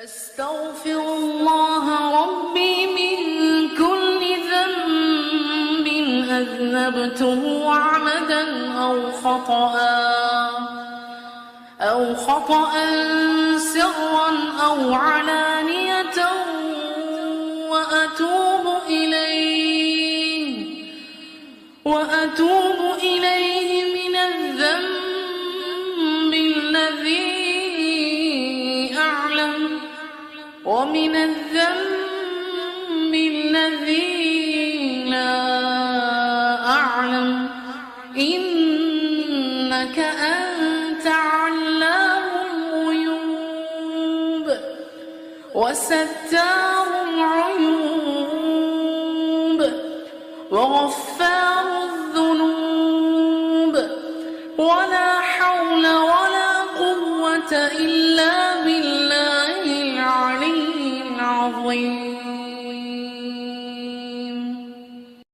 أستغفر الله ربي من كل ذنب أذنبته عمدا أو خطأ سرا أو علانية وأتوب إليه من الذنب الذي أعلم ومن الذنب الذي لا أعلم إنك أنت علام الغيوب وستار العيوب وغفار الذنوب ولا حول ولا قوة إلا بالله العلي العظيم.